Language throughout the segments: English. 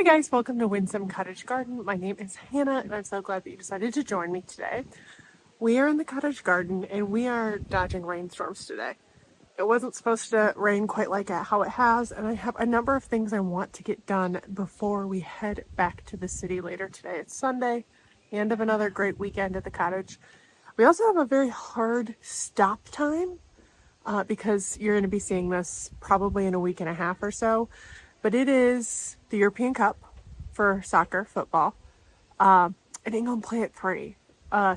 Hi guys, welcome to Windsome Cottage Garden. My name is Hannah and I'm so glad that you decided to join me today. We are in the cottage garden and we are dodging rainstorms today. It wasn't supposed to rain quite like how it has, and I have a number of things I want to get done before we head back to the city later today. It's Sunday, the end of another great weekend at the cottage. We also have a very hard stop time because you're going to be seeing this probably in a week and a half or so. But it is the European Cup for soccer, football, and England play at 3.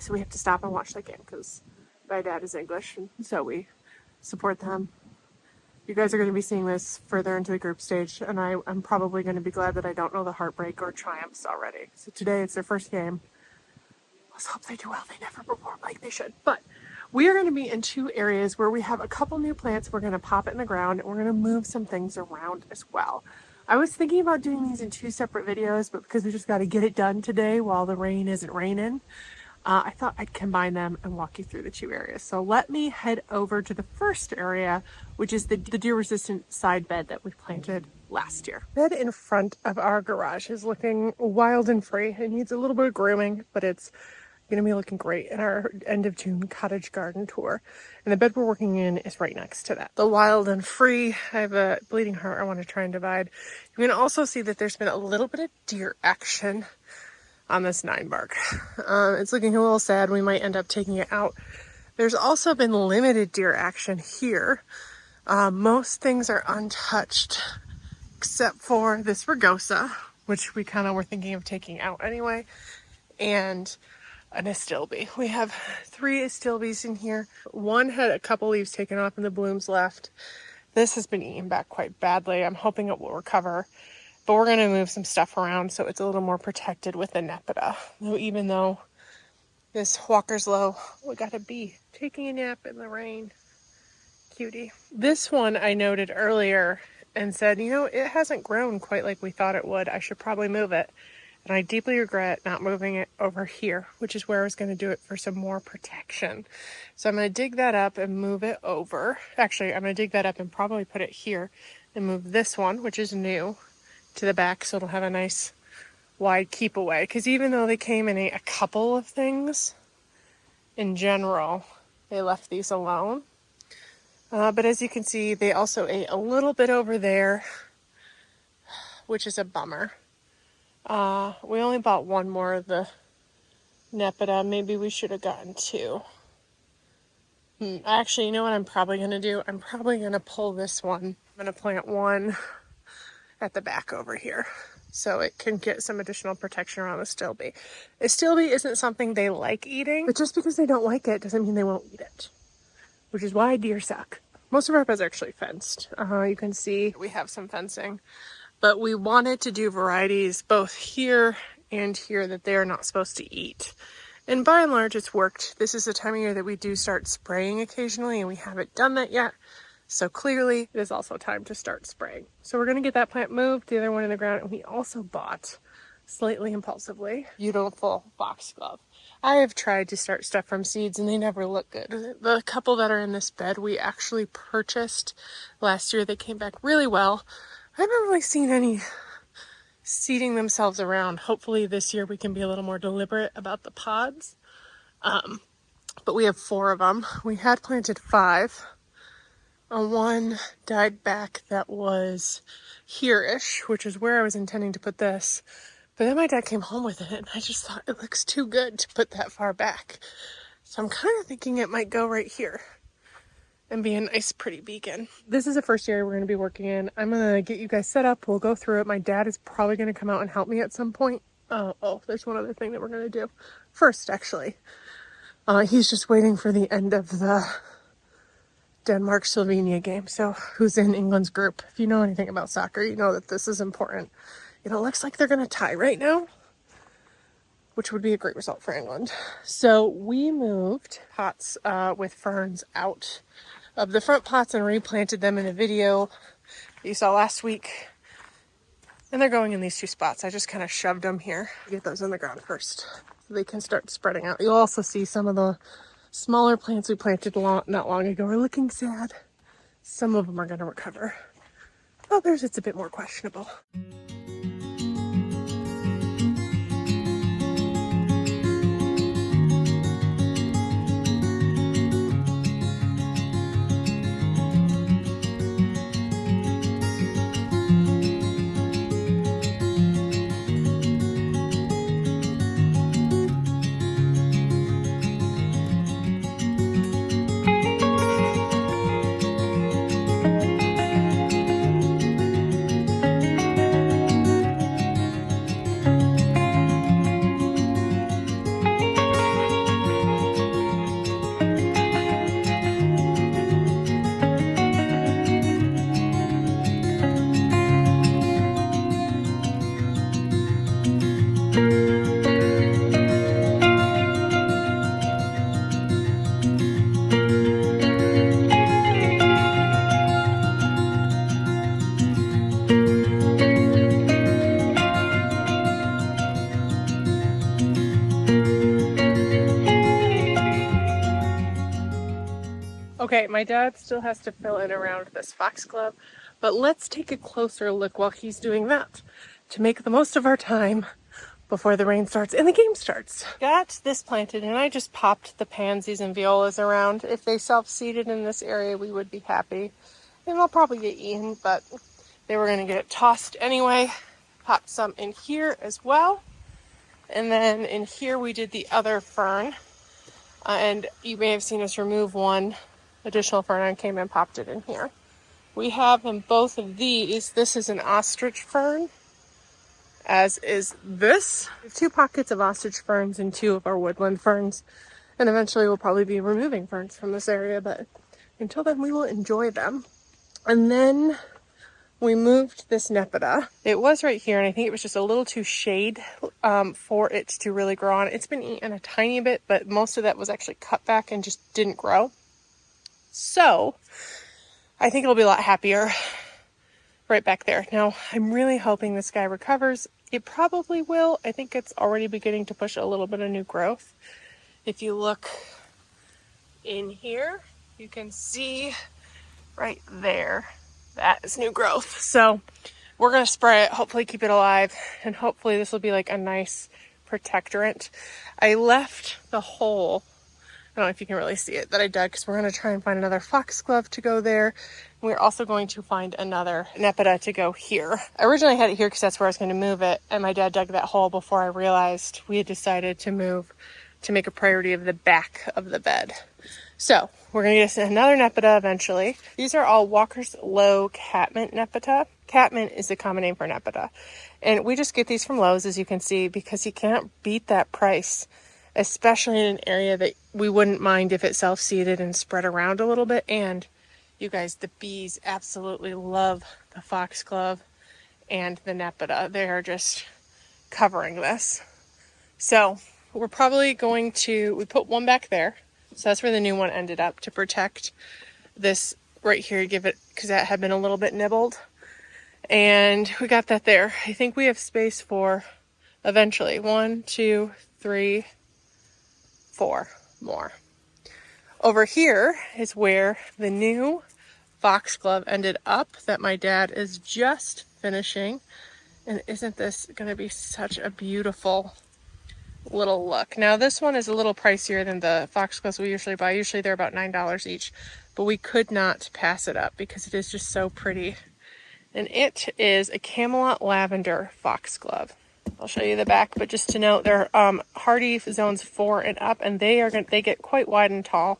So we have to stop and watch the game because my dad is English, and so we support them. You guys are going to be seeing this further into the group stage, and I'm probably going to be glad that I don't know the heartbreak or triumphs already. So today it's their first game. Let's hope they do well. They never perform like they should. But we are going to be in 2 areas where we have a couple new plants. We're going to pop it in the ground, and we're going to move some things around as well. I was thinking about doing these in 2 separate videos, but because we just got to get it done today while the rain isn't raining, I thought I'd combine them and walk you through the 2 areas. So let me head over to the first area, which is the deer-resistant side bed that we planted last year. The bed in front of our garage is looking wild and free. It needs a little bit of grooming, but it's going to be looking great in our end of June cottage garden tour. And the bed we're working in is right next to that. The wild and free, I have a bleeding heart I want to try and divide. You can also see that there's been a little bit of deer action on this 9 bark. It's looking a little sad. We might end up taking it out. There's also been limited deer action here. Most things are untouched except for this rugosa, which we kind of were thinking of taking out anyway, and an astilbe. We have 3 astilbes in here. One had a couple leaves taken off and the blooms left. This has been eaten back quite badly. I'm hoping it will recover, but we're going to move some stuff around so it's a little more protected with the nepeta. Even though this walker's low, we got a bee taking a nap in the rain. Cutie. This one I noted earlier and said, you know, it hasn't grown quite like we thought it would. I should probably move it. And I deeply regret not moving it over here, which is where I was going to do it for some more protection. So I'm going to dig that up and move it over. Actually, I'm going to dig that up and probably put it here and move this one, which is new, to the back so it'll have a nice wide keep away. Because even though they came and ate a couple of things, in general, they left these alone. But as you can see, they also ate a little bit over there, which is a bummer. We only bought 1 more of the nepeta. Maybe we should have gotten 2. Actually, you know what I'm probably going to do? I'm probably going to pull this one. I'm going to plant 1 at the back over here so it can get some additional protection around the astilbe. Astilbe isn't something they like eating, but just because they don't like it doesn't mean they won't eat it, which is why deer suck. Most of our beds are actually fenced. You can see we have some fencing. But we wanted to do varieties both here and here that they are not supposed to eat. And by and large, it's worked. This is the time of year that we do start spraying occasionally, and we haven't done that yet. So clearly, it is also time to start spraying. So we're going to get that plant moved, the other one in the ground. And we also bought, slightly impulsively, beautiful foxglove. I have tried to start stuff from seeds, and they never look good. The couple that are in this bed, we actually purchased last year. They came back really well. I haven't really seen any seeding themselves around. Hopefully this year we can be a little more deliberate about the pods. But we have 4 of them. We had planted 5. One died back that was here-ish, which is where I was intending to put this. But then my dad came home with it, and I just thought it looks too good to put that far back. So I'm kind of thinking it might go right here and be a nice pretty beacon. This is the first area we're going to be working in. I'm going to get you guys set up. We'll go through it. My dad is probably going to come out and help me at some point. There's one other thing that we're going to do first, actually. He's just waiting for the end of the Denmark-Slovenia game. So who's in England's group? If you know anything about soccer, you know that this is important. It looks like they're going to tie right now, which would be a great result for England. So we moved pots with ferns out of the front pots and replanted them in a video that you saw last week. And they're going in these 2 spots. I just kind of shoved them here to get those in the ground first so they can start spreading out. You'll also see some of the smaller plants we planted not long ago are looking sad. Some of them are going to recover. Others, it's a bit more questionable. Okay, my dad still has to fill in around this foxglove, but let's take a closer look while he's doing that to make the most of our time before the rain starts and the game starts. Got this planted, and I just popped the pansies and violas around. If they self-seeded in this area, we would be happy. And they'll probably get eaten, but they were going to get tossed anyway. Popped some in here as well. And then in here we did the other fern. And you may have seen us remove one additional fern and came and popped it in here. We have in both of these, this is an ostrich fern, as is this. We have 2 pockets of ostrich ferns and 2 of our woodland ferns. And eventually we'll probably be removing ferns from this area, but until then we will enjoy them. And then we moved this nepeta. It was right here, and I think it was just a little too shade for it to really grow on. It's been eaten a tiny bit, but most of that was actually cut back and just didn't grow. So I think it'll be a lot happier right back there. Now, I'm really hoping this guy recovers. It probably will. I think it's already beginning to push a little bit of new growth. If you look in here, you can see right there, that is new growth. So we're going to spray it, hopefully keep it alive, and hopefully this will be like a nice protectorant. I left the hole, I don't know if you can really see it, that I dug, because we're going to try and find another foxglove to go there. We're also going to find another nepeta to go here. I originally had it here because that's where I was going to move it, and my dad dug that hole before I realized we had decided to move to make a priority of the back of the bed. So we're going to get another nepeta eventually. These are all Walker's Low catmint nepeta. Catmint is the common name for nepeta. And we just get these from Lowe's, as you can see, because you can't beat that price, especially in an area that we wouldn't mind if it self-seeded and spread around a little bit. And you guys, the bees absolutely love the foxglove and the nepeta. They are just covering this. So we're probably going to, we put one back there. So that's where the new one ended up, to protect this right here, give it, because that had been a little bit nibbled. And we got that there. I think we have space for eventually 1, 2, 3, 4 more. Over here is where the new foxglove ended up that my dad is just finishing. And isn't this going to be such a beautiful little look? Now this one is a little pricier than the foxgloves we usually buy. Usually they're about $9 each, but we could not pass it up because it is just so pretty. And it is a Camelot Lavender foxglove. I'll show you the back, but just to note, they're hardy zones 4 and up, and they get quite wide and tall.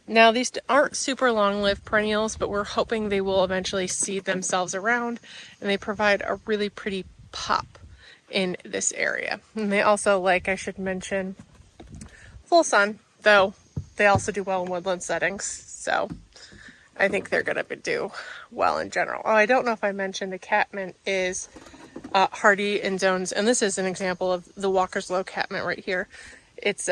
Now these aren't super long-lived perennials, but we're hoping they will eventually seed themselves around, and they provide a really pretty pop in this area. And they also, like I should mention, full sun, though they also do well in woodland settings. So I think they're going to do well in general. Oh, I don't know if I mentioned the catmint is hardy in zones, and this is an example of the Walker's Low catmint right here. It's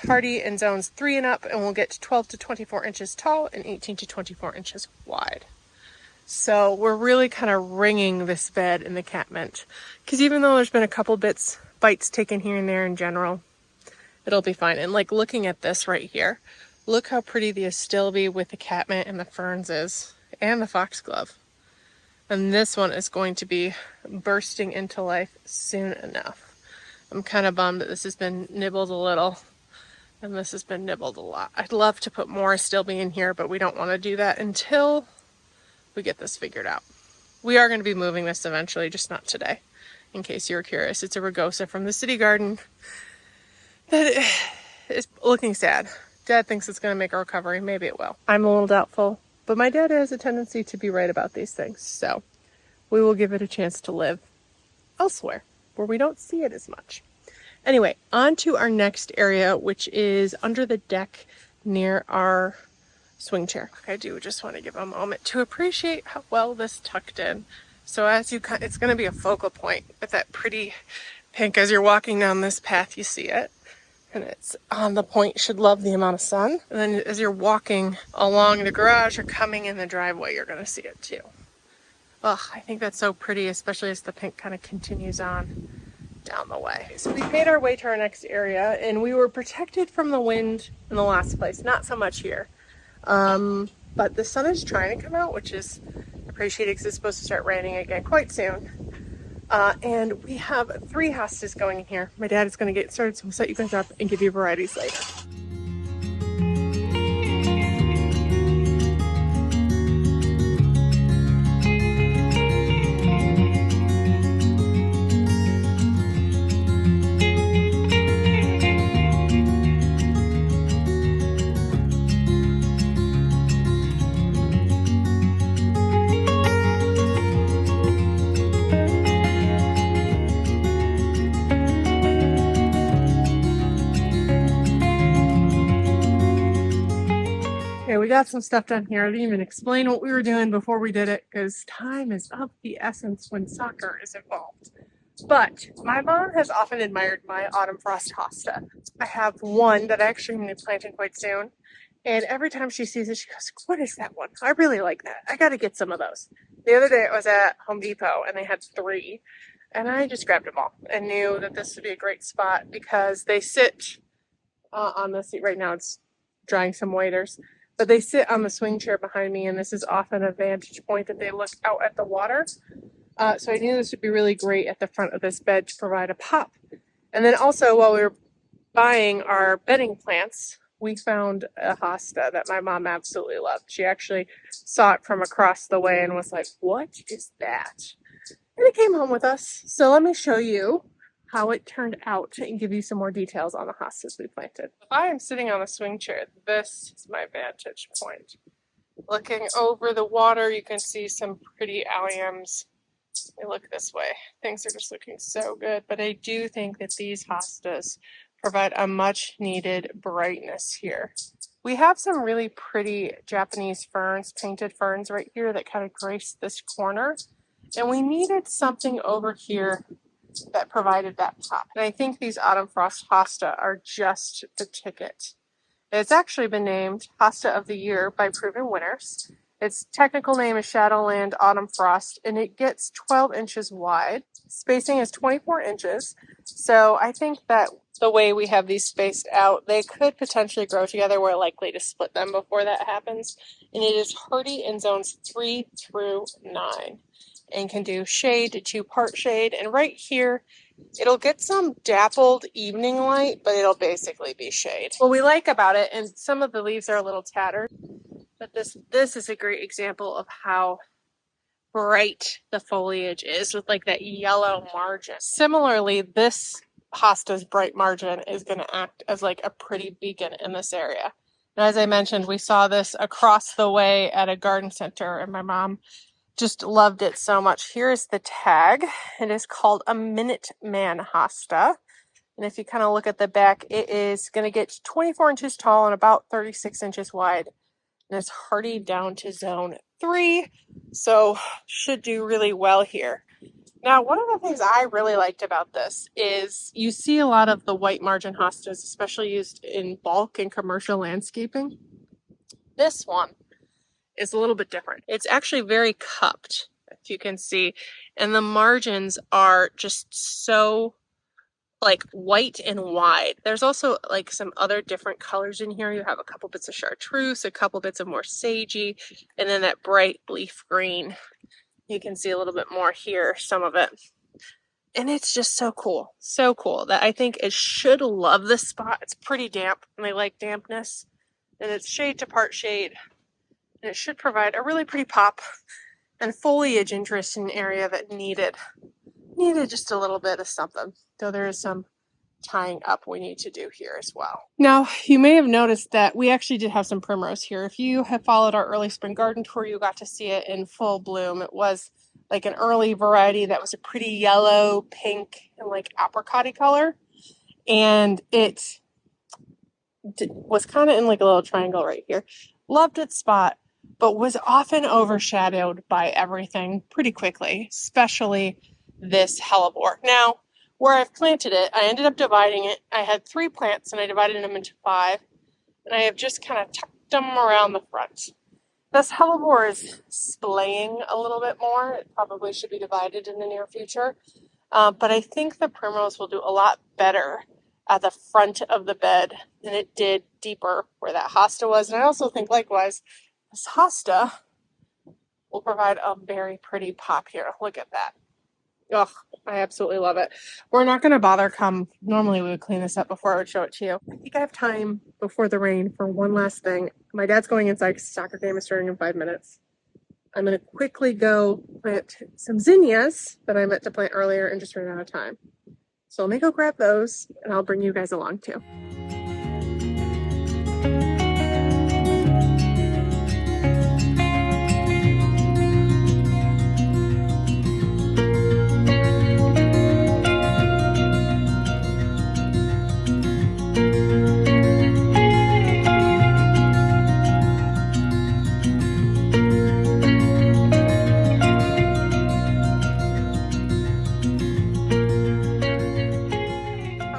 hardy in zones 3 and up, and will get to 12 to 24 inches tall and 18 to 24 inches wide. So we're really kind of ringing this bed in the catmint, because even though there's been a couple bites taken here and there in general, it'll be fine. And like looking at this right here, look how pretty the astilbe with the catmint and the ferns is, and the foxglove. And this one is going to be bursting into life soon enough. I'm kind of bummed that this has been nibbled a little, and this has been nibbled a lot. I'd love to put more astilbe in here, but we don't want to do that until we get this figured out. We are going to be moving this eventually, just not today, in case you were curious. It's a rugosa from the city garden that is looking sad. Dad thinks it's going to make a recovery. Maybe it will. I'm a little doubtful, but my dad has a tendency to be right about these things, so we will give it a chance to live elsewhere where we don't see it as much. Anyway, on to our next area, which is under the deck near our swing chair. I do just want to give a moment to appreciate how well this tucked in. So as you, it's going to be a focal point with that pretty pink. As you're walking down this path, you see it. And it's on the point, should love the amount of sun. And then as you're walking along the garage or coming in the driveway, you're going to see it too. Oh, I think that's so pretty, especially as the pink kind of continues on down the way. So we made our way to our next area, and we were protected from the wind in the last place. Not so much here. But the sun is trying to come out, which is appreciated because it's supposed to start raining again quite soon. And we have 3 hostas going in here. My dad is going to get started, so we'll set you guys up and give you varieties later. Okay, we got some stuff done here. I didn't even explain what we were doing before we did it because time is of the essence when soccer is involved. But my mom has often admired my autumn frost hosta. I have one that I actually am going to be planting quite soon. And every time she sees it, she goes, "What is that one? I really like that. I got to get some of those." The other day I was at Home Depot and they had 3. And I just grabbed them all and knew that this would be a great spot because they sit on the seat. Right now it's drying some waders. But they sit on the swing chair behind me, and this is often a vantage point that they look out at the water. So I knew this would be really great at the front of this bed to provide a pop. And then also, while we were buying our bedding plants, we found a hosta that my mom absolutely loved. She actually saw it from across the way and was like, "What is that?" And it came home with us. So let me show you how it turned out and give you some more details on the hostas we planted. If I am sitting on a swing chair, this is my vantage point. Looking over the water, you can see some pretty alliums. They look this way. Things are just looking so good, but I do think that these hostas provide a much needed brightness here. We have some really pretty Japanese ferns, painted ferns right here that kind of grace this corner, and we needed something over here that provided that pop. And I think these autumn frost hosta are just the ticket. It's actually been named Hosta of the Year by Proven Winners. Its technical name is Shadowland Autumn Frost, and it gets 12 inches wide. Spacing is 24 inches. So I think that the way we have these spaced out, they could potentially grow together. We're likely to split them before that happens. And it is hardy in zones 3 through 9. And can do shade to part shade. And right here, it'll get some dappled evening light, but it'll basically be shade. What we like about it, and some of the leaves are a little tattered, but this is a great example of how bright the foliage is with like that yellow margin. Similarly, this hosta's bright margin is going to act as like a pretty beacon in this area. And as I mentioned, we saw this across the way at a garden center, and my mom just loved it so much. Here is the tag. It is called a Minuteman hosta. And if you kind of look at the back, it is going to get 24 inches tall and about 36 inches wide. And it's hardy down to zone 3. So should do really well here. Now, one of the things I really liked about this is you see a lot of the white margin hostas, especially used in bulk and commercial landscaping. This one is a little bit different. It's actually very cupped, if you can see, and the margins are just so like white and wide. There's also like some other different colors in here. You have a couple bits of chartreuse, a couple bits of more sagey, and then that bright leaf green. You can see a little bit more here, some of it. And it's just so cool that I think it should love this spot. It's pretty damp and I like dampness, and it's shade to part shade. And it should provide a really pretty pop and foliage interest in an area that needed just a little bit of something. Though there is some tying up we need to do here as well. Now, you may have noticed that we actually did have some primrose here. If you have followed our early spring garden tour, you got to see it in full bloom. It was like an early variety that was a pretty yellow, pink, and like apricot-y color. And it was kind of in like a little triangle right here. Loved its spot, but was often overshadowed by everything pretty quickly, especially this hellebore. Now, Where I've planted it, I ended up dividing it. I had 3 plants and I divided them into 5, and I have just kind of tucked them around the front. This hellebore is splaying a little bit more. It probably should be divided in the near future. But I think the primrose will do a lot better at the front of the bed than it did deeper where that hosta was. And I also think likewise, this hosta will provide a very pretty pop here. Look at that. Oh, I absolutely love it. We're not going to bother come. Normally we would clean this up before I would show it to you. I think I have time before the rain for one last thing. My dad's going inside because soccer game is starting in 5 minutes. I'm going to quickly go plant some zinnias that I meant to plant earlier and just ran out of time. So let me go grab those and I'll bring you guys along too.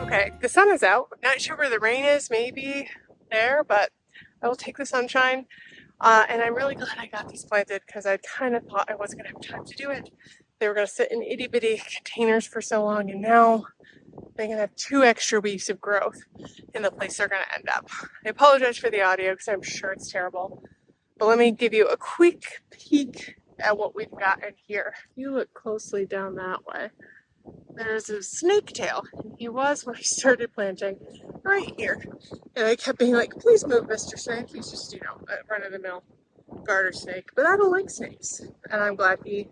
Okay, the sun is out. Not sure where the rain is, maybe there, but I will take the sunshine. And I'm really glad I got these planted because I kind of thought I wasn't going to have time to do it. They were going to sit in itty bitty containers for so long, and now they're going to have 2 extra weeks of growth in the place they're going to end up. I apologize for the audio because I'm sure it's terrible. But let me give you a quick peek at what we've got in here. If you look closely down that way, there's a snake tail, and he was, when I started planting, right here. And I kept being like, please move, Mr. Snake. He's just, a run-of-the-mill garter snake, but I don't like snakes. And I'm glad he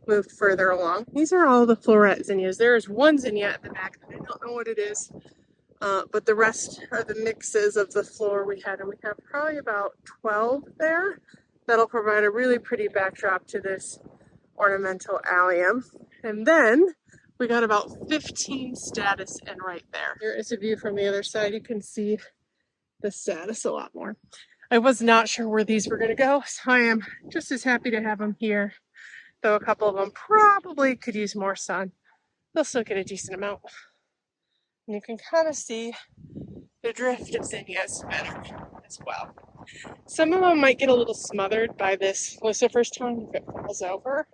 moved further along. These are all the floret zinnias. There is one zinnia at the back that I don't know what it is, but the rest are the mixes of the floor we had, and we have probably about 12 there. That'll provide a really pretty backdrop to this ornamental allium. And then we got about 15 statice in right there. Here is a view from the other side. You can see the statice a lot more. I was not sure where these were going to go, so I am just as happy to have them here, though a couple of them probably could use more sun. They'll still get a decent amount. And you can kind of see the drift of zinnias better as well. Some of them might get a little smothered by this lucifer's tongue if it falls over,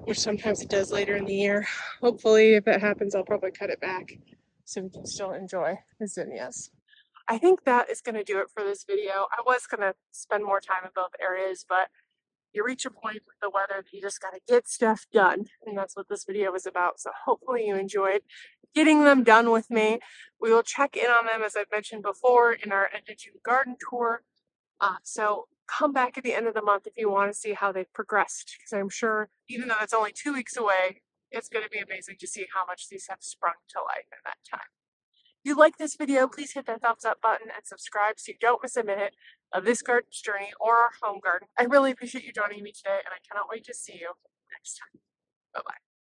which sometimes it does later in the year. Hopefully, if it happens, I'll probably cut it back so we can still enjoy the zinnias. I think that is going to do it for this video. I was going to spend more time in both areas, but you reach a point with the weather that you just got to get stuff done. And that's what this video was about. So hopefully you enjoyed getting them done with me. We will check in on them, as I've mentioned before, in our end of June garden tour. So come back at the end of the month if you want to see how they've progressed, because I'm sure, even though it's only 2 weeks away, it's going to be amazing to see how much these have sprung to life in that time. If you like this video, please hit that thumbs up button and subscribe so you don't miss a minute of this garden's journey or our home garden. I really appreciate you joining me today, and I cannot wait to see you next time. Bye-bye.